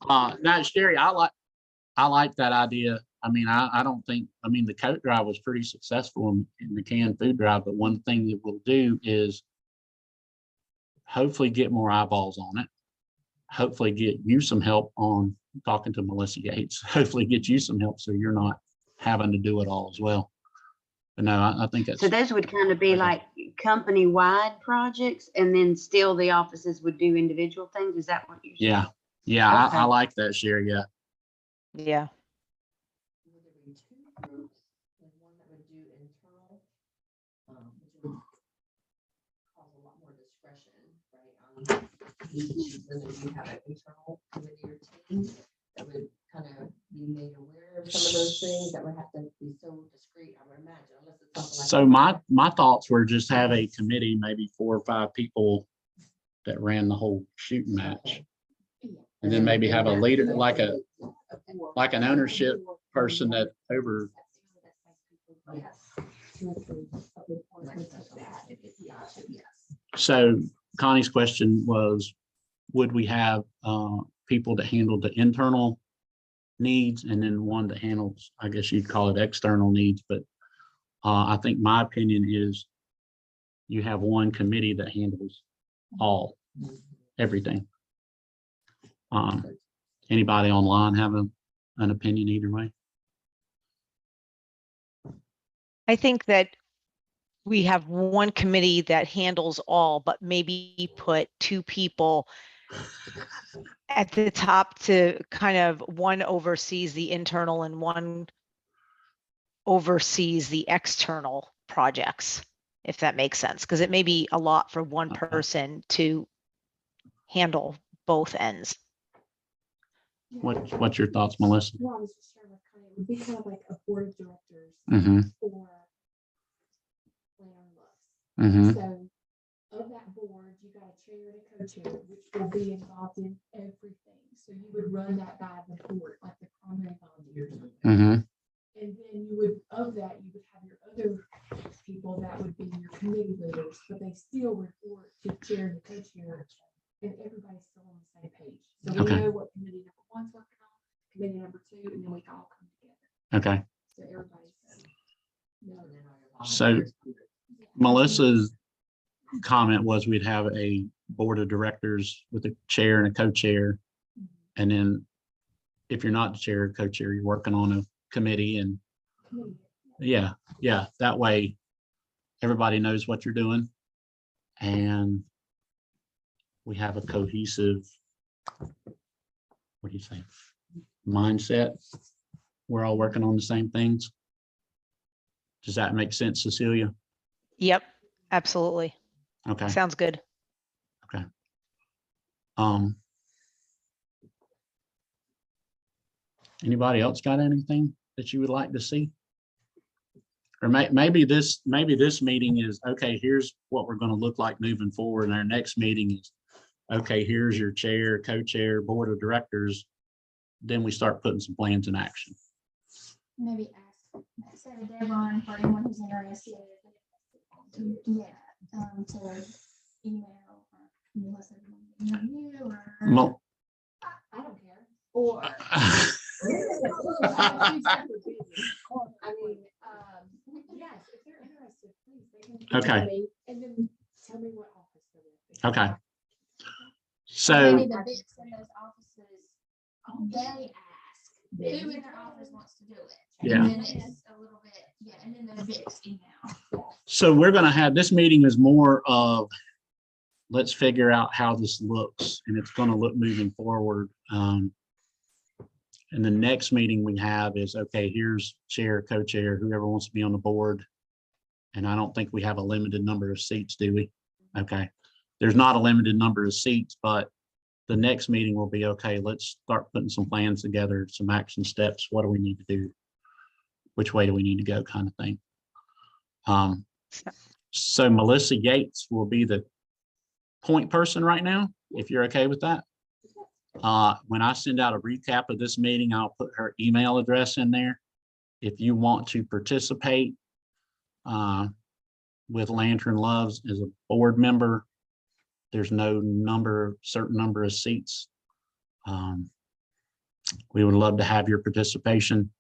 Now, Sherry, I like that idea. I mean, I don't think, I mean, the coat drive was pretty successful in the canned food drive, but one thing that we'll do is hopefully get more eyeballs on it. Hopefully get you some help on talking to Melissa Yates, hopefully get you some help so you're not having to do it all as well. But no, I think that's. So those would kind of be like company-wide projects, and then still the offices would do individual things. Is that what you're saying? Yeah. Yeah, Okay. I like that, Sherry. Yeah. Yeah. Would there be two groups, and one that would do internal, which would cause a lot more discretion, right? And then you have an internal committee or team that would kind of be made aware of some of those things that would have to be so discreet, I would imagine, unless it's something like. So my thoughts were just have a committee, maybe 4 or 5 people that ran the whole shooting match. And then maybe have a leader, like an ownership person that over. So Connie's question was, would we have people to handle the internal needs and then one that handles, I guess you'd call it external needs, but I think my opinion is you have one committee that handles everything. Anybody online have an opinion either way? I think that we have one committee that handles all, but maybe put 2 people at the top to kind of, one oversees the internal and one oversees the external projects, if that makes sense, because it may be a lot for one person to handle both ends. What's your thoughts, Melissa? Well, I was just sharing with Connie, it would be kind of like a board of directors for Mm-hmm. So of that board, you got a chair and a co-chair, which will be involved in everything. So you would run that by the board, like the primary volunteers. Mm-hmm. And then you would, of that, you would have your other people that would be your committee leaders, but they still report to chair and co-chair, and everybody's still on the same page. So we Okay. know what committee number 1's working on, committee number 2, and then we all come together. Okay. So everybody's. So Melissa's comment was we'd have a board of directors with a chair and a co-chair. And then if you're not the chair or co-chair, you're working on a committee, and yeah, that way everybody knows what you're doing and we have a cohesive, what do you say, mindset. We're all working on the same things. Does that make sense, Cecilia? Yep, absolutely. Okay. Sounds good. Okay. Anybody else got anything that you would like to see? Or maybe this meeting is, okay, here's what we're going to look like moving forward. And our next meeting is, okay, here's your chair, co-chair, board of directors. Then we start putting some plans in action. Maybe set a deadline for anyone who's interested. To email Melissa, you or I don't care. Or I mean, yes, if they're interested, please, they can Okay. email me and then tell me what office they're in. Okay. So maybe the bids in those offices, they ask who in their office wants to do it. Yeah. And then it's a little bit, and then the bids email. So we're going to have, this meeting is more of, let's figure out how this looks, and it's going to look moving forward. And the next meeting we have is, okay, here's chair, co-chair, whoever wants to be on the board. And I don't think we have a limited number of seats, do we? Okay. There's not a limited number of seats, but the next meeting will be, okay, let's start putting some plans together, some action steps. What do we need to do? Which way do we need to go, kind of thing. So Melissa Yates will be the point person right now, if you're okay with that. When I send out a recap of this meeting, I'll put her email address in there. If you want to participate with Lantern Loves as a board member, there's no certain number of seats. We would love to have your participation.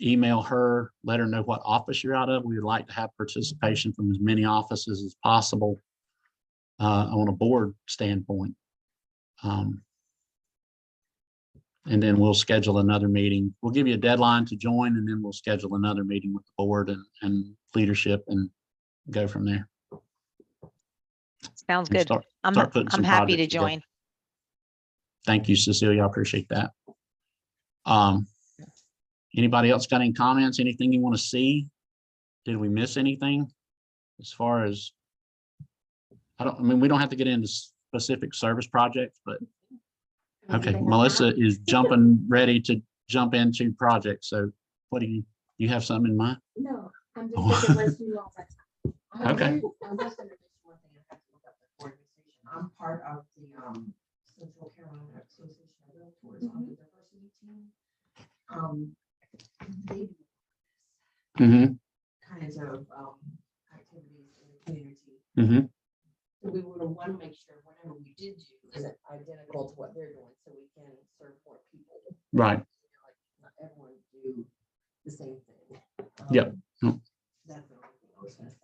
Email her, let her know what office you're out of. We would like to have participation from as many offices as possible on a board standpoint. And then we'll schedule another meeting. We'll give you a deadline to join, and then we'll schedule another meeting with the board and leadership and go from there. Sounds And good. start I'm putting some happy to projects together. join. Thank you, Cecilia. I appreciate that. Anybody else got any comments? Anything you want to see? Did we miss anything? As far as, I mean, we don't have to get into specific service projects, but okay, Melissa is ready to jump into projects. So what do you have something in mind? No, I'm just thinking, let's do all that. Okay. I'm just gonna mention one thing. I have to look up the organization. I'm part of the Central Carolina Association of Realtors on the diversity team. They do kinds of activities in the community. So we would want to make sure whatever we did do is identical to what they're doing, so we can serve more people. Right. Like, not everyone do the same thing. Yep. That's the only thing I was gonna say.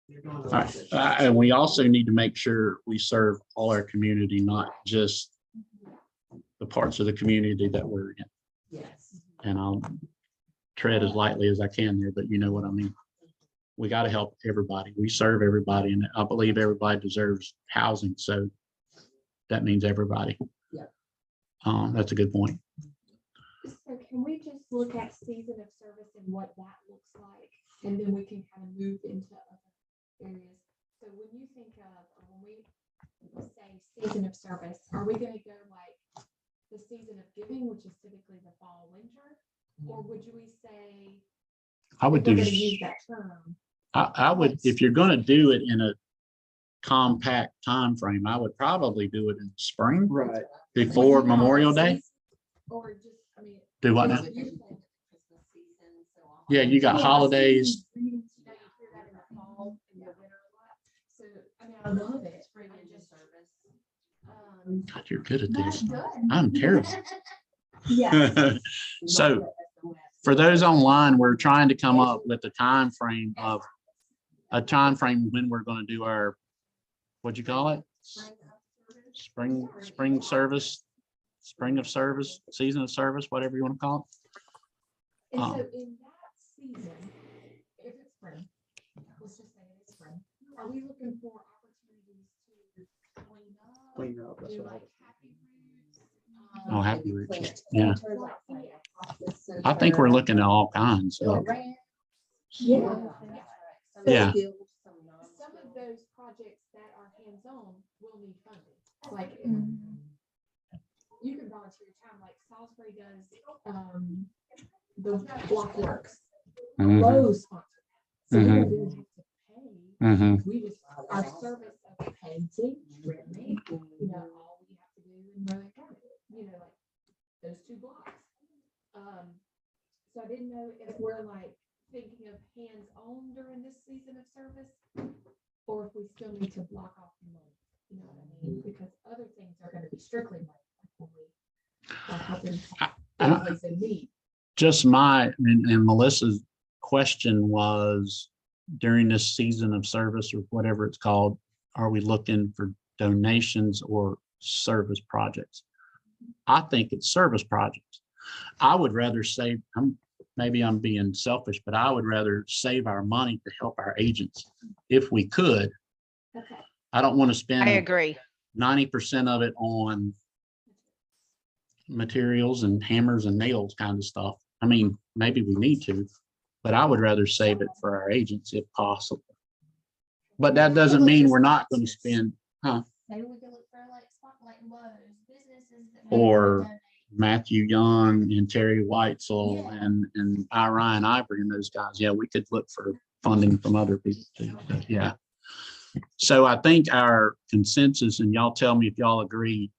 You're doing a All lot right. of good. And we also need to make sure we serve all our community, not just the parts of the community that we're in. Yes. And I'll tread as lightly as I can there, but you know what I mean. We got to help everybody. We serve everybody, and I believe everybody deserves housing. So that means everybody. Yeah. That's a good point. So can we just look at season of service and what that looks like? And then we can kind of move into other areas. So when you think of, or when we say season of service, are we gonna go like the season of giving, which is typically the fall, winter? Or would we say, I would if we're do, gonna use that term? I would, if you're going to do it in a compact time frame, I would probably do it in spring, Right. before Memorial Day. Or just, I mean. Do what now? just- Yeah, you got Yeah, holidays. seasons, you know, you hear that in the fall and the winter a lot. So, I mean, I love it. Spring and just service. God, you're good at That's this. good. I'm terrible. Yeah. So for those online, we're trying to come up with a time frame when we're going to do our, what'd you call it? Spring service, spring of service, season of service, whatever you want to call And so Um, in that season, if it's spring, let's just say it's spring, are we looking for opportunities to clean up? That's Do what I like was. happy roots? Oh, happy roots, yeah. Yeah. I think we're looking at all kinds. Yeah. Yeah. Some of those projects that are hands-on will need funding, like you can volunteer time, like Salisbury does, the block works. Mhm, Lowe's sponsor that. So we don't Mhm. really have to pay. mhm. We just, our service of painting, trimming, you know, all we have to do in Rowan County, you know, like those 2 blocks. So I didn't know if we're like thinking of hands-on during this season of service, or if we still need to block off the money, you know what I mean? Because other things are gonna be strictly money. Like when we are helping families in need. Just and Melissa's question was, during this season of service or whatever it's called, are we looking for donations or service projects? I think it's service projects. I would rather save, maybe I'm being selfish, but I would rather save our money to help our agents if we could. Okay. I don't want to I spend agree. 90% of it on materials and hammers and nails kind of stuff. I mean, maybe we need to, but I would rather save it for our agents if possible. But that doesn't mean we're not going to spend, Maybe we could look for like Spotlight Lowe's, businesses that. maybe Or- would donate. Matthew Young and Terry Weitzel Yeah. and Ryan Ivory and those guys. Yeah, we could look for funding from other people too. But yeah. So I think our consensus, and y'all tell me if y'all agree,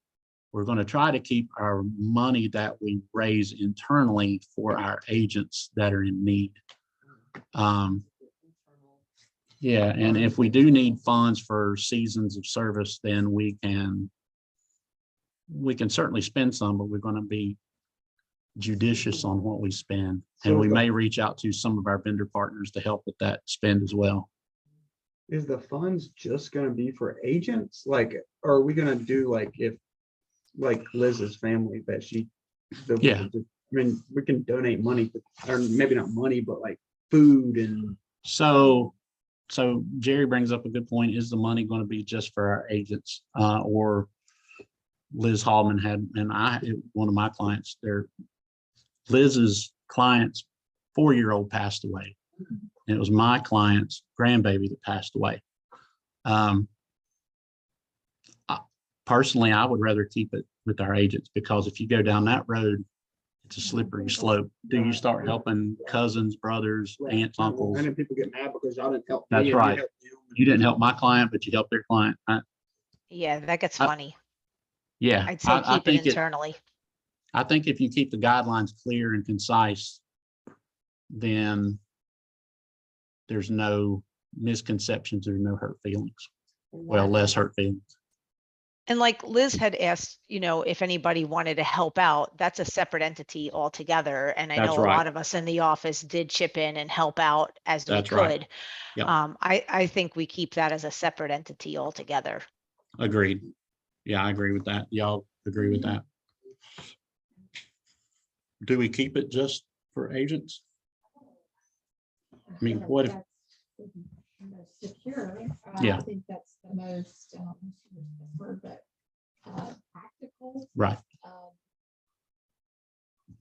we're going to try to keep our money that we raise internally for our agents that are in need. Yeah, and if we do need funds for seasons of service, then we can we can certainly spend some, but we're going to be judicious on what we spend. And So we the- may reach out to some of our vendor partners to help with that spend as well. Is the funds just gonna be for agents? Like, are we gonna do like if, like Liz's family that she. Yeah. I mean, we can donate money, or maybe not money, but like food and. So Jerry brings up a good point. Is the money going to be just for our agents? Or Liz Hallman had, and one of my clients there, Liz's client's 4-year-old passed away. And it was my client's grandbaby that passed away. Personally, I would rather keep it with our agents, because if you go down that road, it's a slippery slope. Do you start helping cousins, brothers, aunts, uncles? And then people get mad because y'all didn't help. me That's and you right. helped them. You didn't help my client, but you helped their client. Yeah, that gets I- funny. Yeah. I'd say I keep it think internally. I think if you keep the guidelines clear and concise, then there's no misconceptions, there's no hurt feelings. Well, less hurt feelings. And like Liz had asked, if anybody wanted to help out, that's a separate entity altogether. And I That's know a right. lot of us in the office did chip in and help out as we That's right. could. Yep. I think we keep that as a separate entity altogether. Agreed. Yeah, I agree with that. Y'all agree with that? Do we keep it just for agents? I mean, think what if- that's the most secure. Yeah. I think that's the most, word, but practical. Right.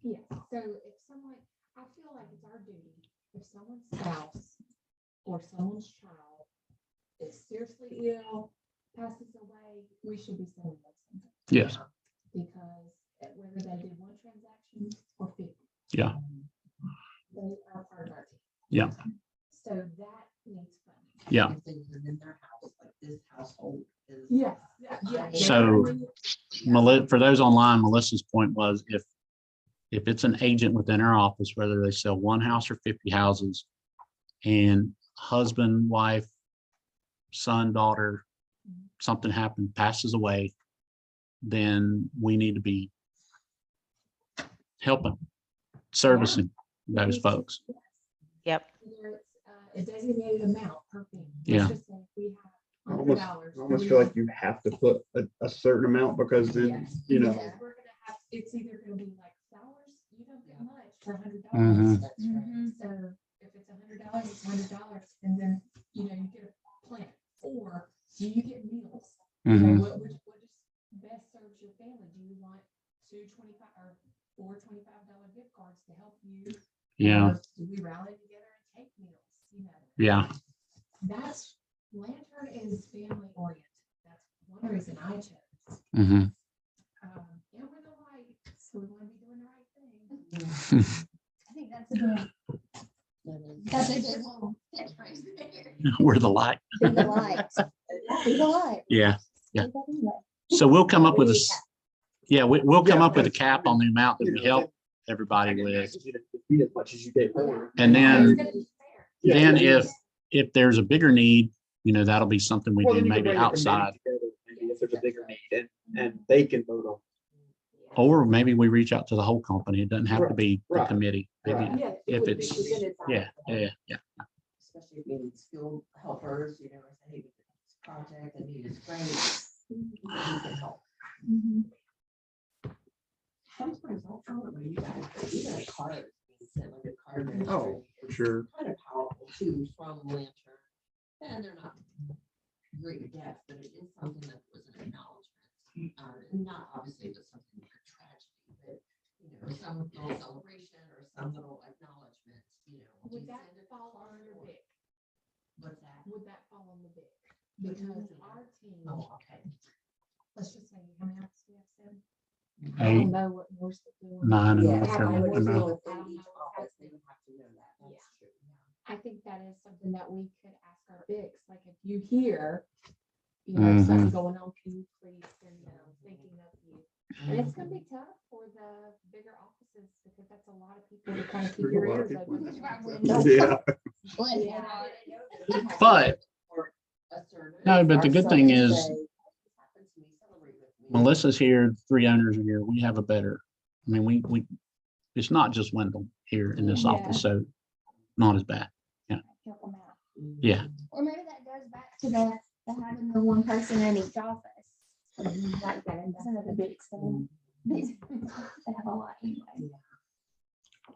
Yeah, so if someone, I feel like it's our duty, if someone's spouse or someone's child is seriously ill, passes away, we should be sending them something. Yes. Because whether they did one transaction or 50. Yeah. They are part of our team. Yeah. So that needs funding. Yeah. Things within their house, like this household is. Yes, yeah. So, for those online, Melissa's point was if it's an agent within our office, whether they sell one house or 50 houses, and husband, wife, son, daughter, something happened, passes away, then we need to be helping, servicing those folks. Yep. Either it's a designated amount per family. Yeah. Let's just say if we I have almost, $100. I almost feel like you have to put a certain amount because then, Yes, you know. because we're gonna have, it's either gonna be like flowers, you don't get much for $100. Mhm. That's right. So if it's $100, it's $100, and then, you get a plant, or do you get meals? Mhm. What is best serves your family? Do you want two $25 or four $25 gift cards to help you? Yeah. Or do we rally together and take meals? Yeah. That's, Lantern is family oriented. That's one reason I chose. Mhm. And we're the light, so we want to be doing the right thing. I think that's a good, that's a good little catchphrase there. We're the light. Be the light. Be the light. Yeah. Yeah. Be the light. So we'll come up with we'll come up with a cap on the amount that we help everybody with. As much as you gave her. And then, Yeah. then if there's a bigger need, that'll be something we Well, do then you can maybe bring the committee outside. together, maybe if there's a bigger need and they can vote on. Or maybe we reach out to the whole company. It doesn't have to be the Right. committee. Maybe, Right. Yeah, if would be it's- presented by yeah, the- yeah, yeah. Especially if you need skilled helpers, or say, hey, this project, I need is great. You can help. Mhm. Sometimes I'll tell them, you guys, but even a card, being sent like a card. Oh, for sure. Kind of powerful too from Lantern, and they're not great to death, but it is something that was an acknowledgement. And not obviously it was something like a tragedy, but some little celebration or some little acknowledgement, Would do that send it fall on your forward. BIC? What's that? Would that fall on the BIC? Because our team, Oh, okay. let's just say, how many offices do we have, 7? I 8, don't know what most of them. 9, and Yeah, that's I how would I know. feel- If they each office, they would have to know that, that's true. I think that is something that we could ask our bigs, like if you hear, Mhm. something going on, can you please send them thinking of you? And it's gonna be tough for the bigger offices because that's a lot of people to kind of keep There's a your lot of ears people. open. Yeah. Bless you. But- Or a service, No, but the or good thing someone is- say, "This happened to me, celebrate with Melissa's here, 3 owners are here. We have a better, I mean, we, it's not just Wendell here in this office, so not as bad. Help them out. Yeah. Or maybe that goes back to the having the one person in each office. Like that, instead of the big thing. They have a lot anyway.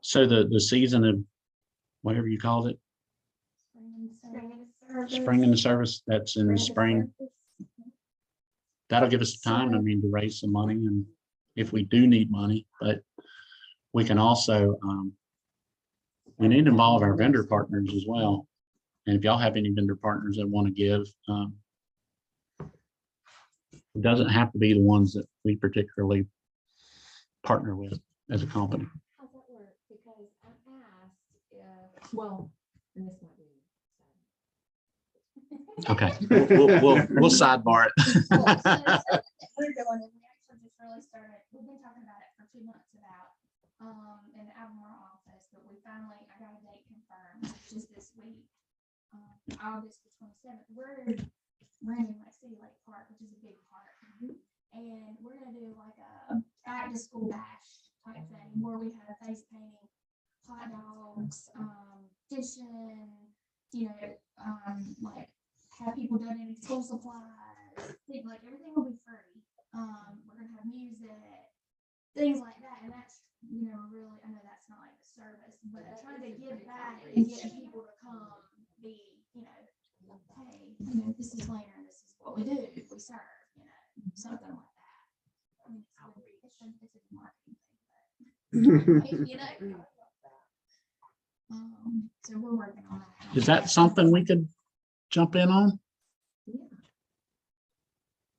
So the season of whatever you called it, spring in the service, that's in the spring. That'll give us time, I mean, to raise some money and if we do need money, but we can also, we need to involve our vendor partners as well. And if y'all have any vendor partners that want to give, it doesn't have to be the ones that we particularly partner with as a company. How's that work? Because I asked if, well, and this might be. Okay, we'll sidebar it. Well, so we're doing it. We actually just really started, we've been talking about it for 2 months about, in the Albemarle office, but we finally, I got a date confirmed just this week. August the 27th, we're renting like City Lake Park, which is a big park. And we're gonna do like a back to school bash type thing where we have face painting, hot dogs, fishing, you know, like have people donating school supplies, things like everything will be free. We're gonna have music, things like that, and that's, you know, really, I know that's not like a service, but trying to give back and get people to come be, you know, hey, you know, this is Lantern, this is what we do, we serve, you know, something like that. I mean, it's a marketing thing, but, you know. So we're working on that. Is that something we could jump in on? Yeah,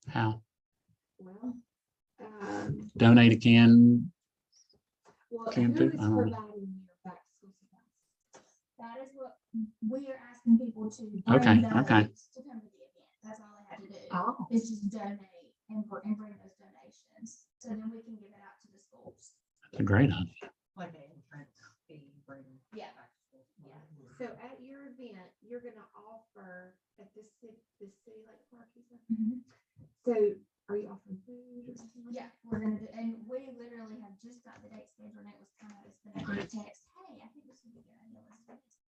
How? well, Donate a can? well, Can who do, is I don't know. providing your back to school supplies? That is what we are asking people to. Okay, bring those okay. To come to the event. That's all they have to do. Oh. Is just donate and bring those donations. So then we can give it out to the schools. That's a great idea. Like an entrance fee, bring. Yeah. Yeah, so at your event, you're gonna offer at the city like park, you said? Mhm. So are you offering food or something like Yeah, that? we're gonna do, and we literally have just got the date scheduled and it was kind of, it's been a great text. Hey, I think this would be a good idea. Let's do this.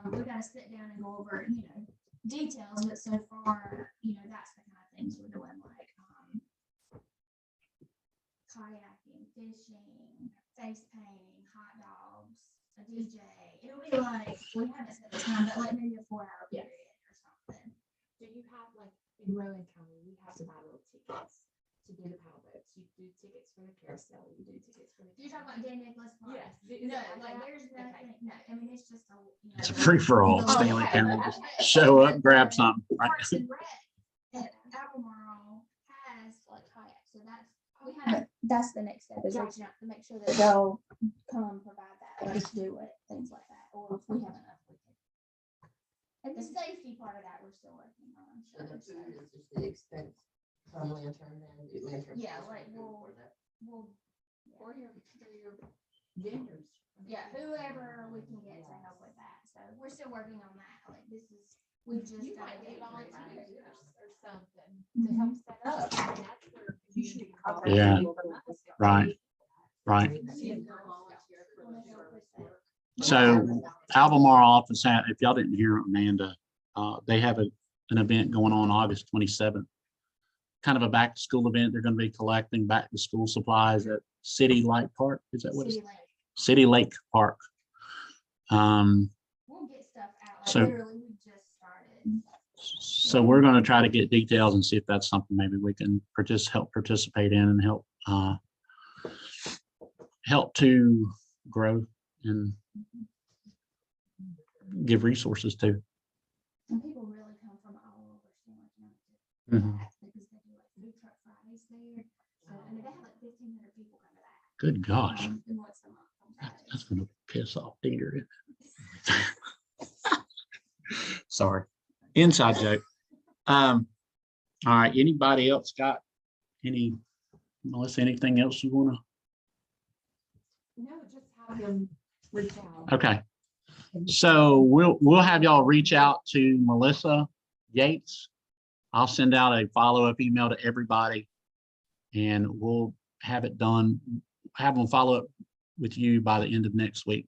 We gotta sit down and go over, you know, details, but so far, you know, that's the kind of things we're doing, like, kayaking, fishing, face painting, hot dogs, a DJ. It'll be like, we haven't set the time, but like maybe a 4-hour Yeah. period or something. Do you have like in Rowan County, we have to buy little tickets to do the paddle boats, you do tickets for the carousel, you do tickets for the. You're talking about Dan Nicholas Park? Yes. No, like there's nothing, no, I mean, it's just a. You know, It's a free for all, Oh, Stanley okay. County. Just show up, grab something. Right? Parks and Rec at Albemarle has like kayaks, so that's, we have. That's the next step, is reaching out to make sure that they'll come provide that, let us do it, things like that, or if we have enough, we can. And the safety part of that, we're still working on. So the so- food is just the expense from Lantern and do Lantern. Yeah, pay like, something we'll- for that. We'll, Or your vendors. yeah, whoever we can get to help with that, so we're still working on that, like, this is, we just You got might to get get volunteers. volunteers or something to help set up. I mean, that's where community Yeah. involvement. Right. Right. You can volunteer for the service. So Albemarle office had, if y'all didn't hear Amanda, they have an event going on August 27th. Kind of a back to school event. They're going to be collecting back to school supplies at City Light Park. Is that what it's? City Lake, City Lake Park. we'll get stuff out, like So- literally, we just started. So we're going to try to get details and see if that's something maybe we can help participate in and help to grow and give resources to. And people really come from all over Stanley County to Mhm. that, because they do like food truck Fridays there, so, I mean, they have like 1,500 people come to that. Good gosh, And once a month on that's Fridays. going to piss off Peter. Sorry, inside joke. All right, anybody else got Melissa, anything else you want No, just have them reach out. to? Okay. So we'll have y'all reach out to Melissa Yates. I'll send out a follow-up email to everybody. and we'll have it done, have them follow up with you by the end of next week.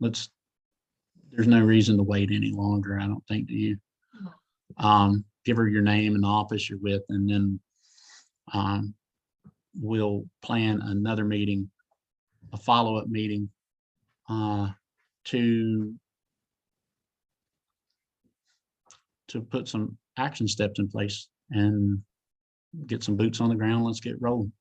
There's no reason to wait any longer, I don't think, do you? Give her your name and the office you're with, and then we'll plan another meeting, a follow-up meeting to put some action steps in place and get some boots on the ground. Let's get rolling.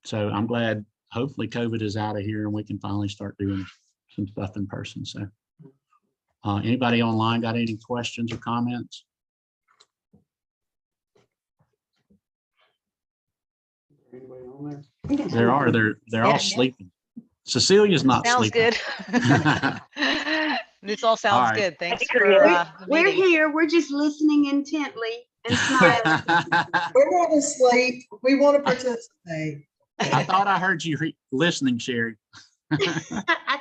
So I'm glad, hopefully COVID is out of here and we can finally start doing some stuff in person. So anybody online got any questions or comments? Anybody on there? There are, they're all sleeping. Cecilia's not Sounds sleeping. good. This all sounds right. good. Thanks We're, for the we're meeting. here. We're just listening intently and smiling. We're not asleep. We want to participate. I thought I heard you listening, Sherry. I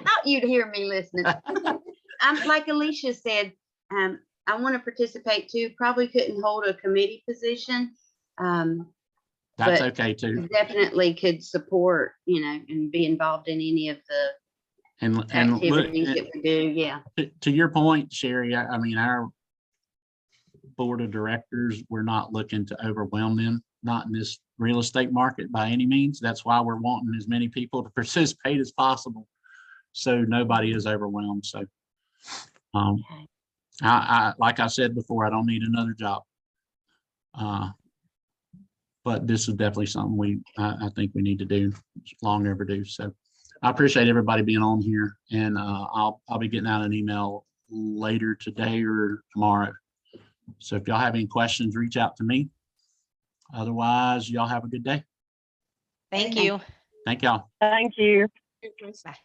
thought you'd hear me listening. I'm like Alicia said, I want to participate too. Probably couldn't hold a committee position. That's But okay too. definitely could support, and be involved in any of the And look, activities that we do. Yeah. to your point, Sherry, I mean, our board of directors, we're not looking to overwhelm them, not in this real estate market by any means. That's why we're wanting as many people to participate as possible, so nobody is overwhelmed. So I like I said before, I don't need another job. But this is definitely something I think we need to do. It's long overdue. So I appreciate everybody being on here, and I'll be getting out an email later today or tomorrow. So if y'all have any questions, reach out to me. Otherwise, y'all have a good day. Thank you. Thank y'all. Thank you. Bye.